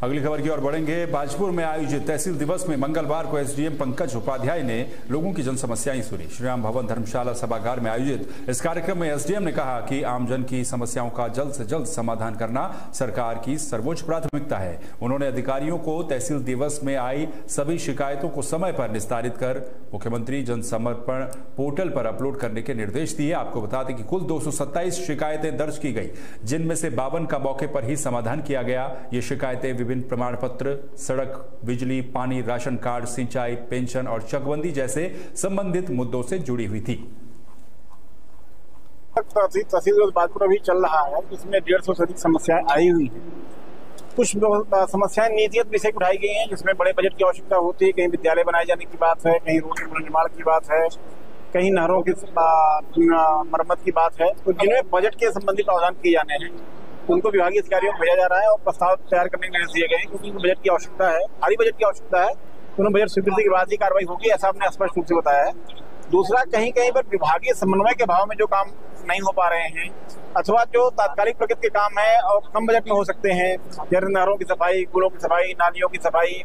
अगली खबर की ओर बढ़ेंगे। भाजपुर में आयोजित तहसील दिवस में मंगलवार को एसडीएम पंकज उपाध्याय ने लोगों की जन समस्याएं सुनी। श्री राम भवन धर्मशाला सभागार में आयोजित इस कार्यक्रम में एसडीएम ने कहा कि आमजन की समस्याओं का जल्द से जल्द समाधान करना सरकार की सर्वोच्च प्राथमिकता है। उन्होंने अधिकारियों को तहसील दिवस में आई सभी शिकायतों को समय पर निस्तारित कर मुख्यमंत्री जन समर्पण पोर्टल पर अपलोड करने के निर्देश दिए। आपको बता दें कि कुल 227 शिकायतें दर्ज की गई, जिनमें से 52 का मौके पर ही समाधान किया गया। ये शिकायतें विभिन्न प्रमाण पत्र, सड़क, बिजली, पानी, राशन कार्ड, सिंचाई, पेंशन और चकबंदी जैसे संबंधित मुद्दों से जुड़ी हुई थी। तहसील भाजपुर अभी चल रहा है, जिसमें 150 से अधिक समस्याएं आई हुई हैं। कुछ समस्याएं नीतिगत विषय उठाई गई हैं, जिसमें बड़े बजट की आवश्यकता होती है। कहीं विद्यालय बनाए जाने की बात है, कहीं रोड के निर्माण की बात है, कहीं नहरों की मरम्मत की बात है। तो जिनमें बजट के संबंधित प्रावधान किए जाने हैं, उनको विभागीय अधिकारियों को भेजा जा रहा है और प्रस्ताव तैयार करने के निर्देश दिए गए हैं, क्योंकि उनको बजट की आवश्यकता है, भारी बजट की आवश्यकता है। उन्होंने बजट स्वीकृति के बाद ही कार्रवाई होगी, ऐसा हमने स्पष्ट रूप से बताया है। दूसरा, कहीं कहीं पर विभागीय समन्वय के अभाव में जो काम नहीं हो पा रहे हैं, अथवा जो तात्कालिक प्रकृति के काम है और कम बजट में हो सकते हैं, जैसे नहरों की सफाई, पुलों की सफाई, नालियों की सफाई,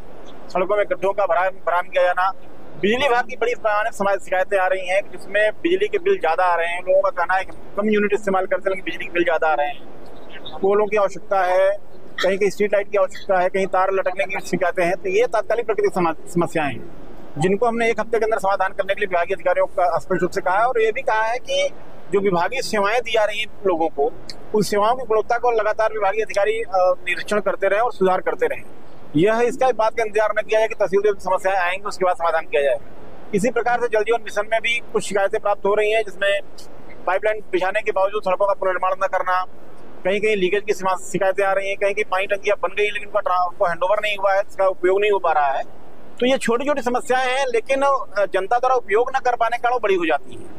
सड़कों में गड्ढों का भरान किया जाना। बिजली विभाग की बड़ी पैमाने पर शिकायतें आ रही हैं, जिसमें बिजली के बिल ज्यादा आ रहे हैं। लोगों का कहना है कि कम यूनिट इस्तेमाल करते हैं, बिजली के बिल ज्यादा आ रहे हैं। पोलों की आवश्यकता है, कहीं कहीं स्ट्रीट लाइट की आवश्यकता है, कहीं तार लटकने की शिकायतें हैं। तो ये तात्कालिक प्रकृति की समस्याएं हैं, जिनको हमने 1 हफ्ते के अंदर समाधान करने के लिए विभागीय अधिकारियों को स्पष्ट रूप से कहा है। और ये भी कहा है कि जो विभागीय सेवाएं दी जा रही हैं लोगों को, उन सेवाओं की गुणवत्ता को लगातार विभागीय अधिकारी निरीक्षण करते रहे और सुधार करते रहे। यह इसका बात का इंतजार न किया जाए कि तहसील में समस्याएं आएंगी, उसके बाद समाधान किया जाए। इसी प्रकार से जल जीवन मिशन में भी कुछ शिकायतें प्राप्त हो रही हैं, जिसमें पाइपलाइन बिछाने के बावजूद सड़कों का पुनर्निर्माण न करना, कहीं कहीं लीकेज की शिकायतें आ रही हैं, कहीं कहीं पानी टंकियां बन गई लेकिन उनका हैंडओवर नहीं हुआ है, इसका उपयोग नहीं हो पा रहा है। तो ये छोटी छोटी समस्याएं हैं, लेकिन जनता द्वारा उपयोग न कर पाने के कारण बड़ी हो जाती है।